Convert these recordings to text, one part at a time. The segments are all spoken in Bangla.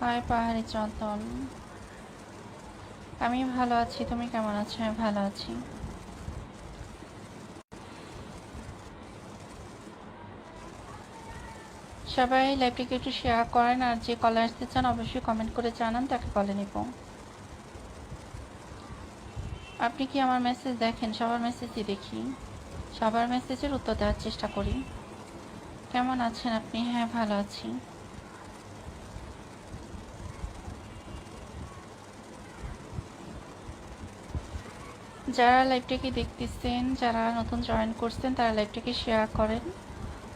হাই পাহাড়ি চন্দন, আমি ভালো আছি। তুমি কেমন আছো? আমি ভালো আছি। সবাই লাইভটিকে একটু শেয়ার করেন, আর যে কলে আসতে চান অবশ্যই কমেন্ট করে জানান, তাকে কলে নিব। আপনি কি আমার মেসেজ দেখেন? সবার মেসেজই দেখি, সবার মেসেজের উত্তর দেওয়ার চেষ্টা করি। কেমন আছেন আপনি? হ্যাঁ, ভালো আছি। যারা লাইভটিকে দেখতেছেন, যারা নতুন জয়েন করছেন, তারা লাইভটিকে শেয়ার করেন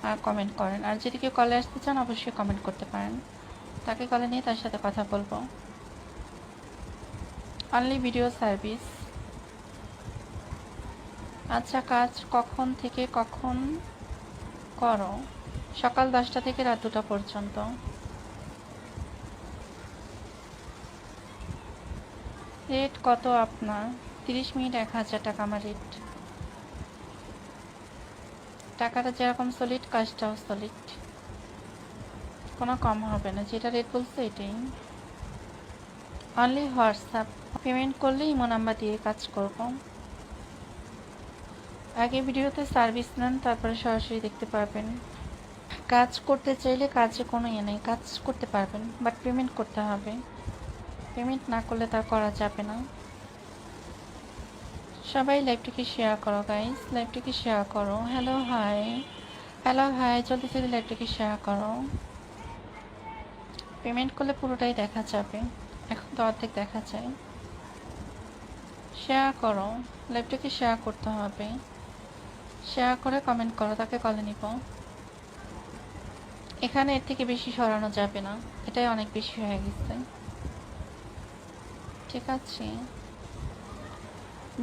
আর কমেন্ট করেন। আর যদি কেউ কলে আসতে চান অবশ্যই কমেন্ট করতে পারেন, তাকে কলে নিয়ে তার সাথে কথা বলবো। Only video service. আচ্ছা, কাজ কখন থেকে কখন করো? সকাল 10টা থেকে রাত 2টা পর্যন্ত। রেট কত আপনার? 30 মিনিট 1000 টাকা আমার রেট। টাকাটা যেরকম সলিড, কাজটাও সলিড, কোনো কম হবে না। যেটা রেট বলছে এটাই। Only WhatsApp. পেমেন্ট করলে ইমো নাম্বার দিয়ে কাজ করব। আগে ভিডিওতে সার্ভিস নেন, তারপরে সরাসরি দেখতে পারবেন। কাজ করতে চাইলে কাজে কোনো ইয়ে নেই, কাজ করতে পারবেন, বাট পেমেন্ট করতে হবে। পেমেন্ট না করলে তার করা যাবে না। সবাই লাইভটিকে শেয়ার করো গাইস, লাইভটিকে শেয়ার করো। হ্যালো হাই, হ্যালো হাই, জলদি জলদি লাইভটিকে শেয়ার করো। পেমেন্ট করলে পুরোটাই দেখা যাবে, এখন তো অর্ধেক দেখা যায়। শেয়ার করো, লাইভটিকে শেয়ার করতে হবে। শেয়ার করে কমেন্ট করো, তাকে কলে নিব। এখানে এর থেকে বেশি সরানো যাবে না, এটাই অনেক বেশি হয়ে গেছে। ঠিক আছে,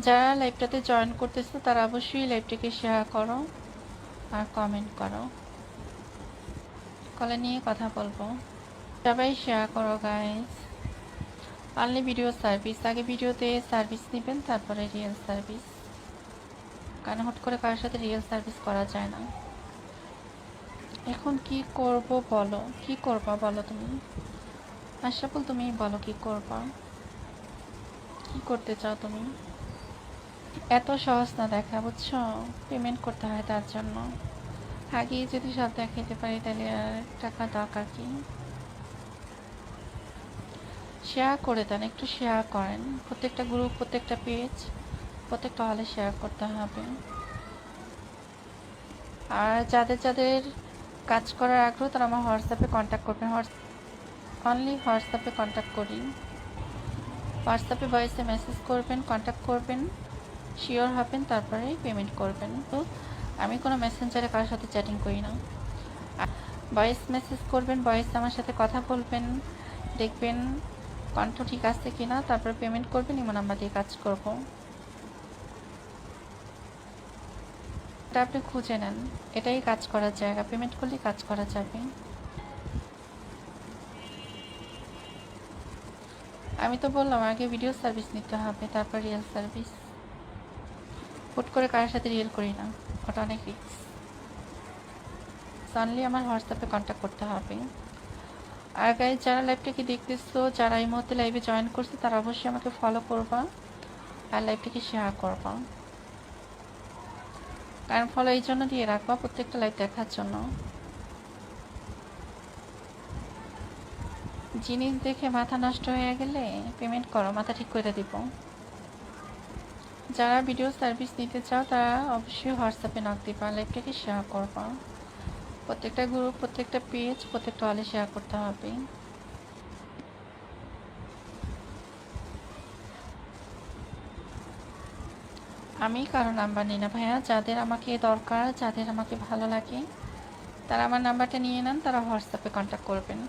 যারা লাইভটাতে জয়েন করতেছো তারা অবশ্যই লাইভটিকে শেয়ার করো আর কমেন্ট করো, কলে নিয়ে কথা বলবো। সবাই শেয়ার করো গাইস। Only video service. আগে ভিডিওতে সার্ভিস নেবেন, তারপরে রিয়েল সার্ভিস, কারণ হুট করে কারোর সাথে রিয়েল সার্ভিস করা যায় না। এখন কি করব বলো, কি করবা বলো তুমি? আশরাফুল, তুমি বলো কি করবা, কি করতে চাও তুমি? এত সহজ না দেখা, বুঝছো? পেমেন্ট করতে হয় তার জন্য। আগে যদি সব দেখাইতে পারি তাহলে আর টাকা দরকার কি? শেয়ার করে দেন, একটু শেয়ার করেন। প্রত্যেকটা গ্রুপ, প্রত্যেকটা পেজ, প্রত্যেকটা হলে শেয়ার করতে হবে। আর যাদের যাদের কাজ করার আগ্রহ তারা আমার হোয়াটসঅ্যাপে কন্ট্যাক্ট করবেন। অনলি হোয়াটসঅ্যাপে কন্ট্যাক্ট করি। হোয়াটসঅ্যাপে ভয়েসে মেসেজ করবেন, কন্ট্যাক্ট করবেন, শিওর হবেন, তারপরে পেমেন্ট করবেন। তো আমি কোনো মেসেঞ্জারে কারোর সাথে চ্যাটিং করি না। ভয়েস মেসেজ করবেন, ভয়েসে আমার সাথে কথা বলবেন, দেখবেন কণ্ঠ ঠিক আছে কিনা, তারপরে পেমেন্ট করবেন, ইমো নাম্বার দিয়ে কাজ করব। এটা আপনি খুঁজে নেন, এটাই কাজ করার জায়গা। পেমেন্ট করলেই কাজ করা যাবে। আমি তো বললাম আগে ভিডিও সার্ভিস নিতে হবে, তারপর রিয়েল সার্ভিস। হুট করে কারোর সাথে রিয়েল করি না, ওটা অনেক রিস্ক। অনলি আমার হোয়াটসঅ্যাপে কন্ট্যাক্ট করতে হবে। আর গাইজ, যারা লাইভটাকে দেখতেছো, যারা এই মুহূর্তে লাইভে জয়েন করছে, তারা অবশ্যই আমাকে ফলো করবা আর লাইভটাকে শেয়ার করবা। কারণ ফলো এই জন্য দিয়ে রাখবা, প্রত্যেকটা লাইভ দেখার জন্য। জিনিস দেখে মাথা নষ্ট হয়ে গেলে পেমেন্ট করো, মাথা ঠিক করে দিব। যারা ভিডিও সার্ভিস নিতে চাও তারা অবশ্যই হোয়াটসঅ্যাপে নক দিবা, লাইভটাকে শেয়ার করবা। প্রত্যেকটা গ্রুপ, প্রত্যেকটা পেজ, প্রত্যেকটা হলে শেয়ার করতে হবে। আমি কারো নাম্বার নিই না ভাইয়া, যাদের আমাকে দরকার, যাদের আমাকে ভালো লাগে তারা আমার নাম্বারটা নিয়ে নেন, তারা হোয়াটসঅ্যাপে কন্ট্যাক্ট করবেন।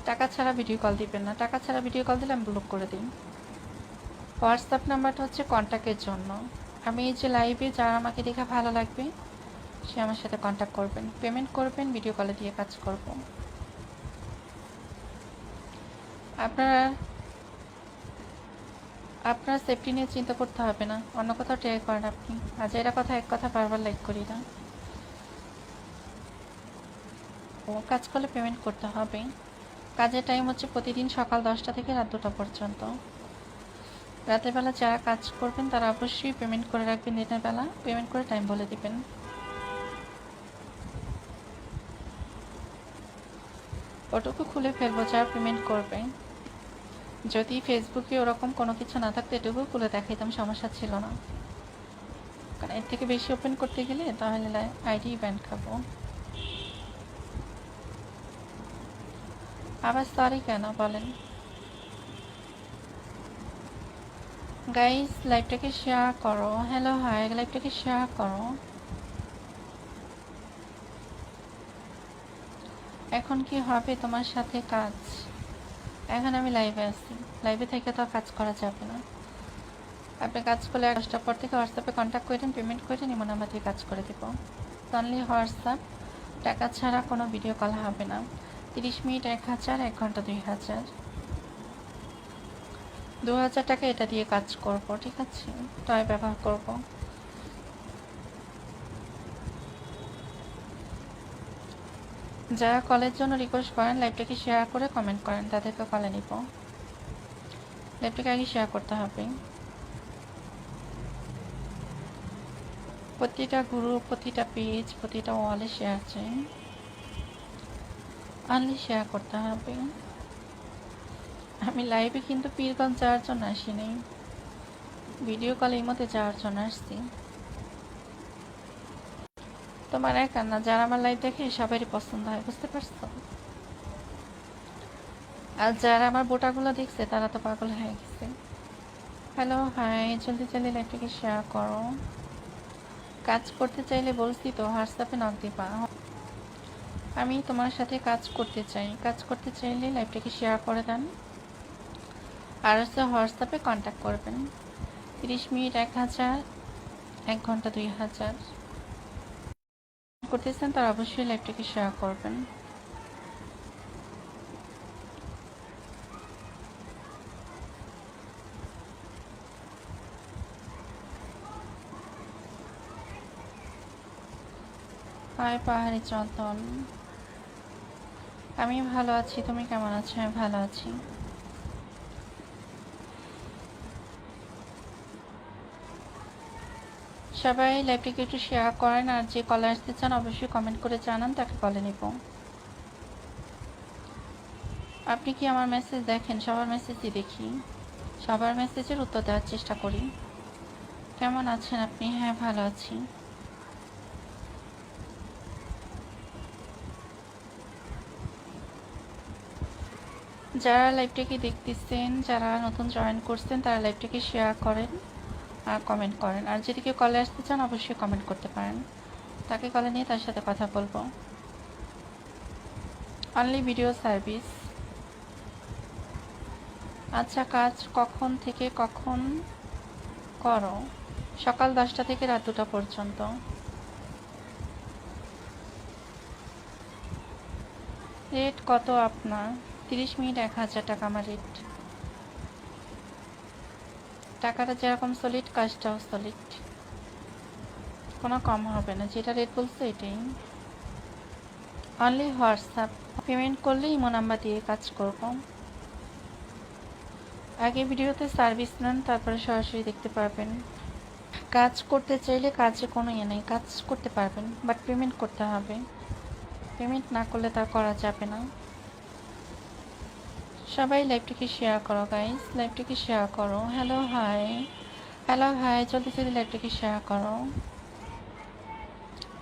টাকা ছাড়া ভিডিও কল দিবেন না, টাকা ছাড়া ভিডিও কল দিলে আমি ব্লক করে দিই। হোয়াটসঅ্যাপ নাম্বারটা হচ্ছে কন্ট্যাক্টের জন্য। আমি এই যে লাইভে যারা আমাকে দেখে ভালো লাগবে সে আমার সাথে কন্ট্যাক্ট করবেন, পেমেন্ট করবেন, ভিডিও কলে দিয়ে কাজ করব। আপনারা আপনার সেফটি নিয়ে চিন্তা করতে হবে না, অন্য কোথাও ট্রাই করেন আপনি। আজ এরা কথা এক কথা বারবার লাইক করি না। ও কাজ করলে পেমেন্ট করতে হবে। কাজের টাইম হচ্ছে প্রতিদিন সকাল 10টা থেকে রাত 2টা পর্যন্ত। রাতের বেলা যারা কাজ করবেন তারা অবশ্যই পেমেন্ট করে রাখবেন, দিনের বেলা পেমেন্ট করে টাইম বলে দিবেন। ওটুকু খুলে ফেলবো যারা পেমেন্ট করবে। যদি ফেসবুকে ওরকম কোনো কিছু না থাকতো এটুকু খুলে দেখাইতাম, সমস্যা ছিল না, কারণ এর থেকে বেশি ওপেন করতে গেলে তাহলে আইডি ব্যান খাবো। আবার সরি কেন বলেন? গাইস লাইভটাকে শেয়ার করো। হ্যালো হাই, লাইভটাকে শেয়ার করো। এখন কি হবে তোমার সাথে কাজ? এখন আমি লাইভে আছি, লাইভে থেকে তো কাজ করা যাবে না। আপনি কাজ করলে 10টার পর থেকে হোয়াটসঅ্যাপে কন্ট্যাক্ট করেন, পেমেন্ট করে নিব, নাম্বার দিয়ে কাজ করে দেবো। অনলি হোয়াটসঅ্যাপ, টাকা ছাড়া কোনো ভিডিও কল হবে না। 30 মিনিট 1000, 1 ঘন্টা 2000, 2000 টাকা এটা দিয়ে কাজ করব, ঠিক আছে? টয় ব্যবহার করব। যারা কলের জন্য রিকোয়েস্ট করেন লাইভটাকে শেয়ার করে কমেন্ট করেন, তাদেরকে কলে নিব। লাইভটাকে আগে শেয়ার করতে হবে। প্রতিটা গ্রুপ, প্রতিটা পেজ, প্রতিটা ওয়ালে শেয়ার চাই। অনলি শেয়ার করতে হবে। আমি লাইভে কিন্তু পীরগঞ্জ যাওয়ার জন্য আসিনি, ভিডিও কল এই মতে যাওয়ার জন্য আসছি। তোমার একা না, যারা আমার লাইভ দেখে সবারই পছন্দ হয়, বুঝতে পারছো? আর যারা আমার বোটাগুলো দেখছে তারা তো পাগল হয়ে গেছে। হ্যালো হাই, জলদি জলদি লাইভটাকে শেয়ার করো। কাজ করতে চাইলে বলছি তো হোয়াটসঅ্যাপে নক দিবা। আমি তোমার সাথে কাজ করতে চাই, কাজ করতে চাইলে লাইভটাকে শেয়ার করে দেন, আর হচ্ছে হোয়াটসঅ্যাপে কন্ট্যাক্ট করবেন। 30 মিনিট 1000, 1 ঘন্টা 2000 করতেছেন তারা অবশ্যই লাইভটাকে শেয়ার করবেন। হাই পাহাড়ি চন্দন, আমি ভালো আছি, তুমি কেমন আছো? আমি ভালো আছি। সবাই লাইভটিকে একটু শেয়ার করেন, আর যে কলে আসতে চান অবশ্যই কমেন্ট করে জানান, তাকে কলে নিব। আপনি কি আমার মেসেজ দেখেন? সবার মেসেজই দেখি, সবার মেসেজের উত্তর দেওয়ার চেষ্টা করি। কেমন আছেন আপনি? হ্যাঁ ভালো আছি। যারা লাইভটাকে দেখতেছেন, যারা নতুন জয়েন করছেন তারা লাইভটাকে শেয়ার করেন আর কমেন্ট করেন। আর যদি কেউ কলে আসতে চান অবশ্যই কমেন্ট করতে পারেন, তাকে কলে নিয়ে তার সাথে কথা বলবো। Only video service. আচ্ছা, কাজ কখন থেকে কখন করো? সকাল 10টা থেকে রাত 2টা পর্যন্ত। রেট কত আপনার? 30 মিনিট 1000 টাকা আমার রেট। টাকাটা যেরকম সলিড, কাজটাও সলিড, কোনো কম হবে না, যেটা রেট বলছে এটাই। অনলি হোয়াটসঅ্যাপ, পেমেন্ট করলে ইমো নাম্বার দিয়ে কাজ করব। আগে ভিডিওতে সার্ভিস নেন, তারপরে সরাসরি দেখতে পারবেন। কাজ করতে চাইলে কাজে কোনো ইয়ে নেই, কাজ করতে পারবেন, বাট পেমেন্ট করতে হবে। পেমেন্ট না করলে তা করা যাবে না। সবাই লাইভটিকে শেয়ার করো গাইস, লাইভটিকে শেয়ার করো। হ্যালো হাই, হ্যালো হাই, জলদি জলদি লাইভটিকে শেয়ার করো।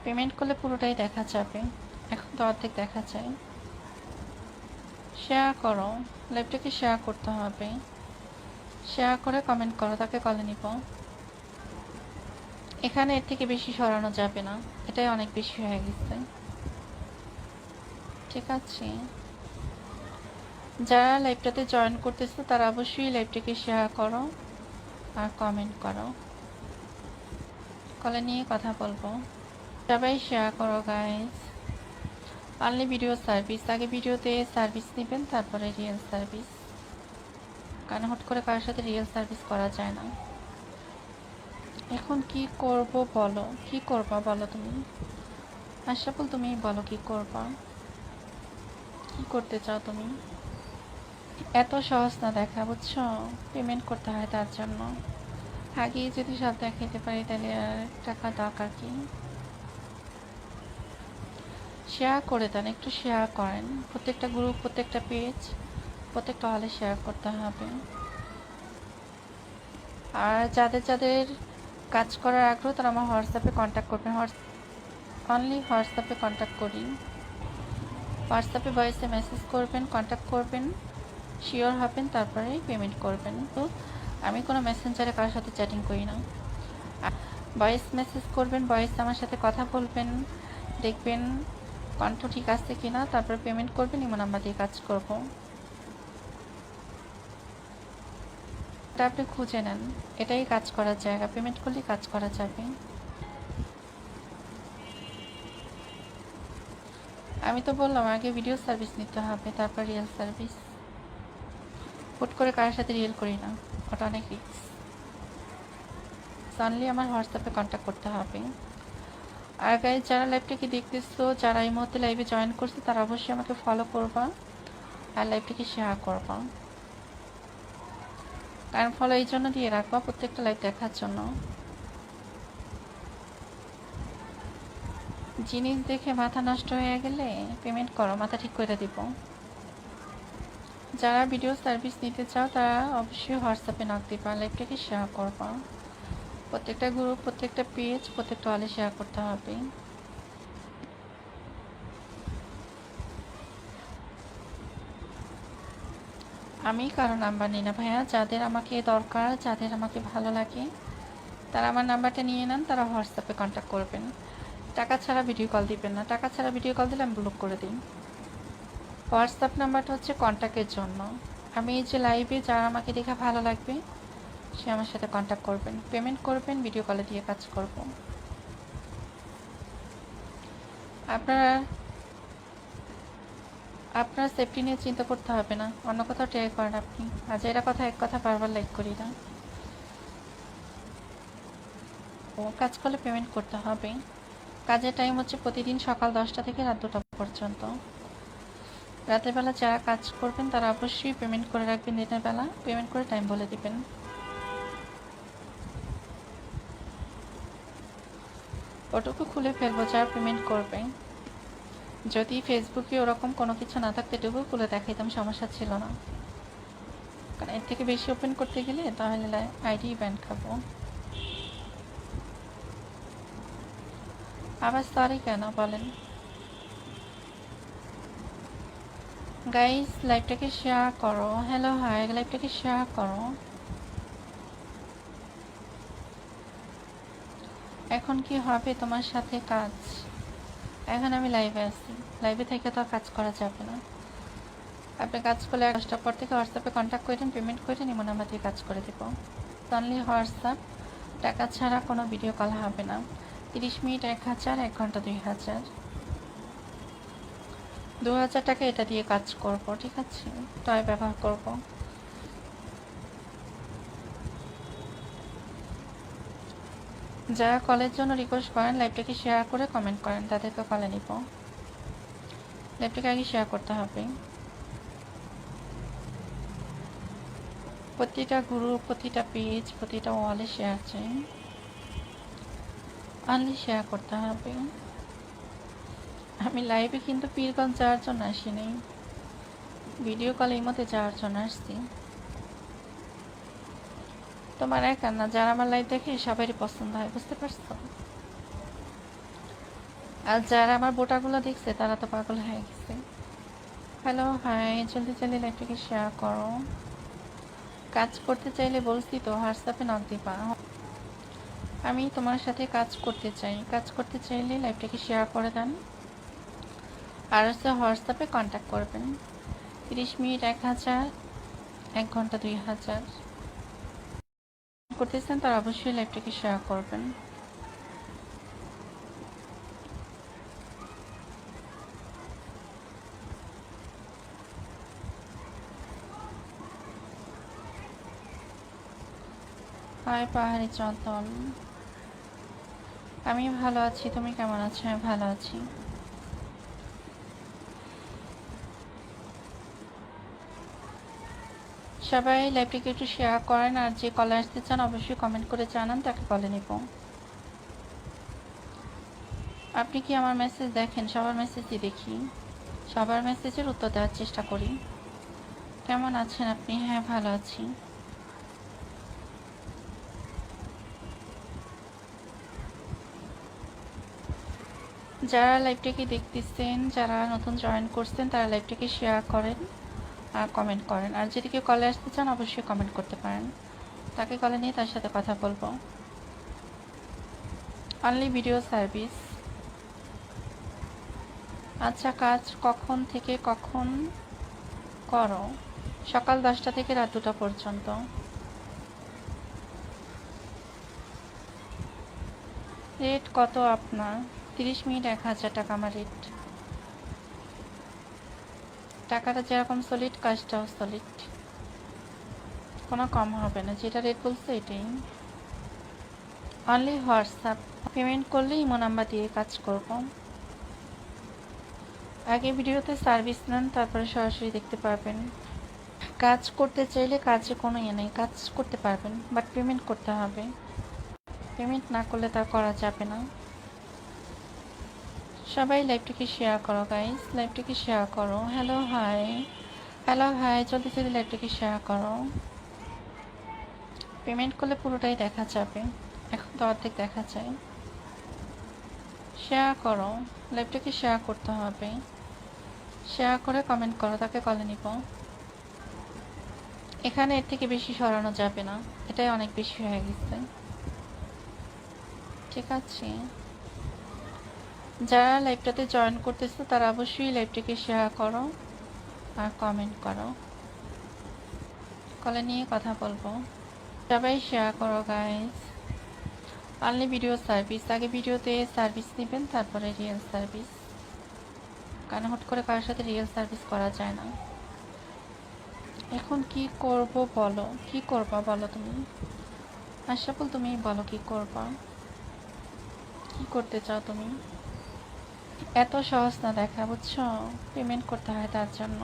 পেমেন্ট করলে পুরোটাই দেখা যাবে, এখন তো অর্ধেক দেখা যায়। শেয়ার করো, লাইভটাকে শেয়ার করতে হবে। শেয়ার করে কমেন্ট করো, তাকে কলে নিব। এখানে এর থেকে বেশি সরানো যাবে না, এটাই অনেক বেশি হয়ে গেছে, ঠিক আছে? যারা লাইভটাতে জয়েন করতেছে তারা অবশ্যই লাইভটাকে শেয়ার করো আর কমেন্ট করো, কলে নিয়ে কথা বলবো। সবাই শেয়ার করো গাইস। অনলি ভিডিও সার্ভিস, আগে ভিডিওতে সার্ভিস নেবেন তারপরে রিয়েল সার্ভিস, কারণ হুট করে কারোর সাথে রিয়েল সার্ভিস করা যায় না। এখন কি করব বলো, কি করবা বলো তুমি? আশরাফুল তুমি বলো কি করবা, কি করতে চাও তুমি? এত সহজ না দেখা, বুঝছো? পেমেন্ট করতে হয় তার জন্য। আগেই যদি সব দেখাইতে পারি তাহলে আর টাকা দরকার কি? শেয়ার করে দেন, একটু শেয়ার করেন। প্রত্যেকটা গ্রুপ, প্রত্যেকটা পেজ, প্রত্যেকটা হলে শেয়ার করতে হবে। আর যাদের যাদের কাজ করার আগ্রহ তারা আমার হোয়াটসঅ্যাপে কন্ট্যাক্ট করবেন। অনলি হোয়াটসঅ্যাপে কন্ট্যাক্ট করি। হোয়াটসঅ্যাপে ভয়েসে মেসেজ করবেন, কন্ট্যাক্ট করবেন, শিওর হবেন, তারপরে পেমেন্ট করবেন। তো আমি কোনো মেসেঞ্জারে কারোর সাথে চ্যাটিং করি না। ভয়েস মেসেজ করবেন, ভয়েসে আমার সাথে কথা বলবেন, দেখবেন কণ্ঠ ঠিক আছে কিনা, তারপর পেমেন্ট করবেন। ইমো নাম্বার দিয়ে কাজ করব। এটা আপনি খুঁজে নেন, এটাই কাজ করার জায়গা। পেমেন্ট করলেই কাজ করা যাবে। আমি তো বললাম আগে ভিডিও সার্ভিস নিতে হবে, তারপর রিয়েল সার্ভিস। হুট করে কারোর সাথে রিয়েল করি না, ওটা অনেক রিস্ক। অনলি আমার হোয়াটসঅ্যাপে কন্ট্যাক্ট করতে হবে। আর গাইজ, যারা লাইভটাকে দেখতেছো, যারা এই মুহূর্তে লাইভে জয়েন করছে, তারা অবশ্যই আমাকে ফলো করবা আর লাইভটাকে শেয়ার করবা। কারণ ফলো এই জন্য দিয়ে রাখবা, প্রত্যেকটা লাইভ দেখার জন্য। জিনিস দেখে মাথা নষ্ট হয়ে গেলে পেমেন্ট করো, মাথা ঠিক করে দিব। যারা ভিডিও সার্ভিস নিতে চাও তারা অবশ্যই হোয়াটসঅ্যাপে নক দিবা, লাইভটাকে শেয়ার করবা। প্রত্যেকটা গ্রুপ, প্রত্যেকটা পেজ, প্রত্যেকটা হলে শেয়ার করতে হবে। আমি কারো নাম্বার নিই না ভাইয়া। যাদের আমাকে দরকার, যাদের আমাকে ভালো লাগে, তারা আমার নাম্বারটা নিয়ে নেন, তারা হোয়াটসঅ্যাপে কন্ট্যাক্ট করবেন। টাকা ছাড়া ভিডিও কল দিবেন না। টাকা ছাড়া ভিডিও কল দিলে আমি ব্লক করে দিই। হোয়াটসঅ্যাপ নাম্বারটা হচ্ছে কন্ট্যাক্টের জন্য। আমি এই যে লাইভে যারা আমাকে দেখে ভালো লাগবে সে আমার সাথে কন্ট্যাক্ট করবেন, পেমেন্ট করবেন, ভিডিও কলে দিয়ে কাজ করব। আপনারা আপনার সেফটি নিয়ে চিন্তা করতে হবে না, অন্য কোথাও ট্রাই করেন আপনি। আজ এরা কথা এক কথা বারবার লাইক করি না। ও কাজ করলে পেমেন্ট করতে হবে। কাজের টাইম হচ্ছে প্রতিদিন সকাল 10টা থেকে রাত 2টা পর্যন্ত। রাতের বেলা যারা কাজ করবেন তারা অবশ্যই পেমেন্ট করে রাখবেন। দিনের বেলা পেমেন্ট করে টাইম বলে দিবেন। ওটুকু খুলে ফেলবো যারা পেমেন্ট করবে। যদি ফেসবুকে ওরকম কোনো কিছু না থাকতো এটুকু খুলে দেখাইতাম, সমস্যা ছিল না। কারণ এর থেকে বেশি ওপেন করতে গেলে তাহলে আইডি ব্যান খাবো। আবার সরি কেন বলেন? গাইস, লাইভটাকে শেয়ার করো। হ্যালো, হাই, লাইভটাকে শেয়ার করো। এখন কি হবে তোমার সাথে কাজ? এখন আমি লাইভে আছি, লাইভে থেকে তো আর কাজ করা যাবে না। আপনি কাজ করলে 10টার পর থেকে হোয়াটসঅ্যাপে কন্ট্যাক্ট করেন, পেমেন্ট করেন, ইমো নাম্বার দিয়ে কাজ করে দেবো। অনলি হোয়াটসঅ্যাপ, টাকা ছাড়া কোনো ভিডিও কল হবে না। 30 মিনিট 1000, 1 ঘন্টা 2000। 2000 টাকা এটা দিয়ে কাজ করব, ঠিক আছে? টয় ব্যবহার করব। যারা কলের জন্য রিকোয়েস্ট করেন লাইভটাকে শেয়ার করে কমেন্ট করেন, তাদেরকে কলে নিব। লাইভটাকে আগে শেয়ার করতে হবে। প্রতিটা গ্রুপ, প্রতিটা পেজ, প্রতিটা ওয়ালে শেয়ার চাই। অনলি শেয়ার করতে হবে। আমি লাইভে কিন্তু পীরগঞ্জ যাওয়ার জন্য আসিনি, ভিডিও কলে এই মতে যাওয়ার জন্য আসছি। তোমার একা না, যারা আমার লাইভ দেখে সবারই পছন্দ হয়, বুঝতে পারছো? আর যারা আমার বোটাগুলো দেখছে তারা তো পাগল হয়ে গেছে। হ্যালো, হাই, জলদি জলদি লাইভটাকে শেয়ার করো। কাজ করতে চাইলে বলছি তো হোয়াটসঅ্যাপে নক দিবা। আমি তোমার সাথে কাজ করতে চাই, কাজ করতে চাইলে লাইভটাকে শেয়ার করে দেন। আর হচ্ছে হোয়াটসঅ্যাপে কন্ট্যাক্ট করবেন। 30 মিনিট 1000, 1 ঘন্টা 2000 করতেছেন তারা অবশ্যই লাইভটাকে শেয়ার করবেন। হাই পাহাড়ি চন্দন, আমি ভালো আছি, তুমি কেমন আছো? আমি ভালো আছি। সবাই লাইভটিকে একটু শেয়ার করেন, আর যে কলে আসতে চান অবশ্যই কমেন্ট করে জানান, তাকে কলে নেব। আপনি কি আমার মেসেজ দেখেন? সবার মেসেজই দেখি, সবার মেসেজের উত্তর দেওয়ার চেষ্টা করি। কেমন আছেন আপনি? হ্যাঁ, ভালো আছি। যারা লাইভটাকে দেখতেছেন, যারা নতুন জয়েন করছেন, তারা লাইভটাকে শেয়ার করেন আর কমেন্ট করেন। আর যদি কেউ কলে আসতে চান অবশ্যই কমেন্ট করতে পারেন, তাকে কলে নিয়ে তার সাথে কথা বলবো। Only video service. আচ্ছা, কাজ কখন থেকে কখন করো? সকাল 10টা থেকে রাত 2টা পর্যন্ত। রেট কত আপনার? 30 মিনিট 1000 টাকা আমার রেট। টাকাটা যেরকম সলিড, কাজটাও সলিড, কোনো কম হবে না। যেটা রেট বলছে এটাই। Only WhatsApp. পেমেন্ট করলে ইমো নাম্বার দিয়ে কাজ করব। আগে ভিডিওতে সার্ভিস নেন, তারপরে সরাসরি দেখতে পারবেন। কাজ করতে চাইলে কাজে কোনো নেই, কাজ করতে পারবেন, বাট পেমেন্ট করতে হবে। পেমেন্ট না করলে তা করা যাবে না। সবাই লাইভটিকে শেয়ার করো গাইস, লাইভটিকে শেয়ার করো। হ্যালো হাই, হ্যালো হাই, জলদি জলদি লাইভটিকে শেয়ার করো। পেমেন্ট করলে পুরোটাই দেখা যাবে, এখন তো অর্ধেক দেখা যায়। শেয়ার করো, লাইভটাকে শেয়ার করতে হবে। শেয়ার করে কমেন্ট করো, তাকে কলে নিব। এখানে এর থেকে বেশি সরানো যাবে না, এটাই অনেক বেশি হয়ে গেছে। ঠিক আছে, যারা লাইভটাতে জয়েন করতেছো তারা অবশ্যই লাইভটাকে শেয়ার করো আর কমেন্ট করো, কলে নিয়ে কথা বলবো। সবাই শেয়ার করো গাইস। Only video service. আগে ভিডিওতে সার্ভিস নেবেন, তারপরে রিয়েল সার্ভিস, কারণ হুট করে কারোর সাথে রিয়েল সার্ভিস করা যায় না। এখন কি করব বলো, কি করবা বলো তুমি? আশরাফুল, তুমি বলো কি করবা, কি করতে চাও তুমি? এত সহজ না দেখা, বুঝছো? পেমেন্ট করতে হয় তার জন্য।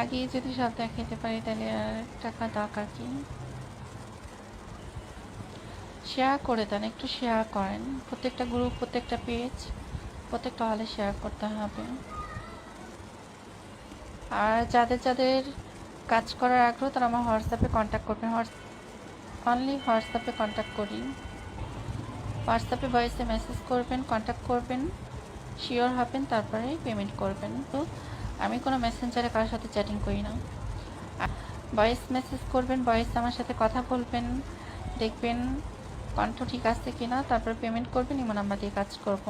আগে যদি সব দেখাতে পারি তাহলে আর টাকা দরকার কি? শেয়ার করে দেন, একটু শেয়ার করেন। প্রত্যেকটা গ্রুপ, প্রত্যেকটা পেজ, প্রত্যেকটা হলে শেয়ার করতে হবে। আর যাদের যাদের কাজ করার আগ্রহ তারা আমার হোয়াটসঅ্যাপে কন্ট্যাক্ট করবেন। অনলি হোয়াটসঅ্যাপে কন্ট্যাক্ট করি। হোয়াটসঅ্যাপে ভয়েসে মেসেজ করবেন, কন্ট্যাক্ট করবেন, শিওর হবেন, তারপরে পেমেন্ট করবেন। তো আমি কোনো মেসেঞ্জারে কারোর সাথে চ্যাটিং করি না। ভয়েস মেসেজ করবেন, ভয়েস আমার সাথে কথা বলবেন, দেখবেন কণ্ঠ ঠিক আছে কিনা, তারপর পেমেন্ট করবেন, ইমো নাম্বার দিয়ে কাজ করব।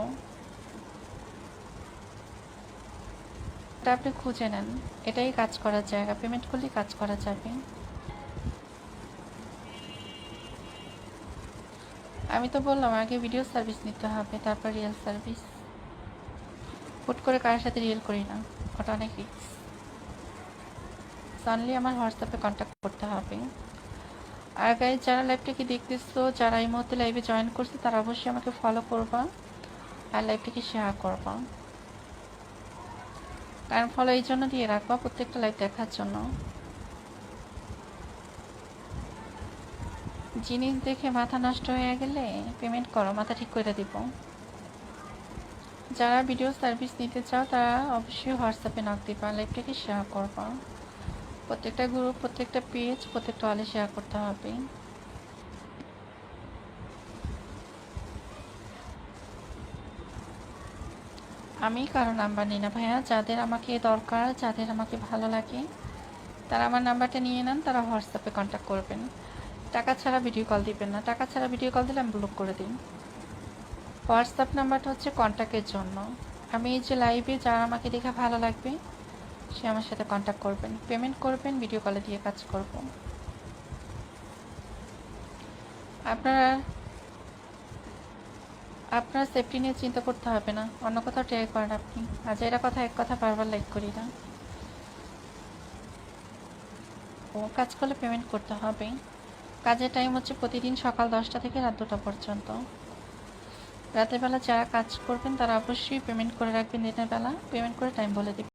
এটা আপনি খুঁজে নেন, এটাই কাজ করার জায়গা। পেমেন্ট করলেই কাজ করা যাবে। আমি তো বললাম আগে ভিডিও সার্ভিস নিতে হবে, তারপর রিয়েল সার্ভিস। হুট করে কারোর সাথে রিয়েল করি না, ওটা অনেক রিস্ক। অনলি আমার হোয়াটসঅ্যাপে কন্ট্যাক্ট করতে হবে। আর গাইজ, যারা লাইভটাকে দেখতেছো, যারা এই মুহূর্তে লাইভে জয়েন করছে, তারা অবশ্যই আমাকে ফলো করবা আর লাইভটাকে শেয়ার করবা। কারণ ফলো এই জন্য দিয়ে রাখবা, প্রত্যেকটা লাইভ দেখার জন্য। জিনিস দেখে মাথা নষ্ট হয়ে গেলে পেমেন্ট করো, মাথা ঠিক করে দিব। যারা ভিডিও সার্ভিস নিতে চাও তারা অবশ্যই হোয়াটসঅ্যাপে নক দিবা, লাইভটাকে শেয়ার করবা। প্রত্যেকটা গ্রুপ, প্রত্যেকটা পেজ, প্রত্যেকটা হলে শেয়ার করতে হবে। আমি কারো নাম্বার নিই না ভাইয়া, যাদের আমাকে দরকার, যাদের আমাকে ভালো লাগে তারা আমার নাম্বারটা নিয়ে নেন, তারা হোয়াটসঅ্যাপে কন্ট্যাক্ট করবেন। টাকা ছাড়া ভিডিও কল দিবেন না, টাকা ছাড়া ভিডিও কল দিলে আমি ব্লক করে দিই। হোয়াটসঅ্যাপ নাম্বারটা হচ্ছে কন্ট্যাক্টের জন্য। আমি এই যে লাইভে যারা আমাকে দেখে ভালো লাগবে সে আমার সাথে কন্ট্যাক্ট করবেন, পেমেন্ট করবেন, ভিডিও কলে দিয়ে কাজ করব। আপনার সেফটি নিয়ে চিন্তা করতে হবে না, অন্য কোথাও ট্রাই করেন আপনি। আজ এরা কথা এক কথা বারবার লাইক করি না। ও কাজ করলে পেমেন্ট করতে হবে। কাজের টাইম হচ্ছে প্রতিদিন সকাল 10টা থেকে রাত 2টা পর্যন্ত। রাতের বেলা যারা কাজ করবেন তারা অবশ্যই পেমেন্ট করে রাখবেন, দিনের বেলা পেমেন্ট করে টাইম বলে দিবেন।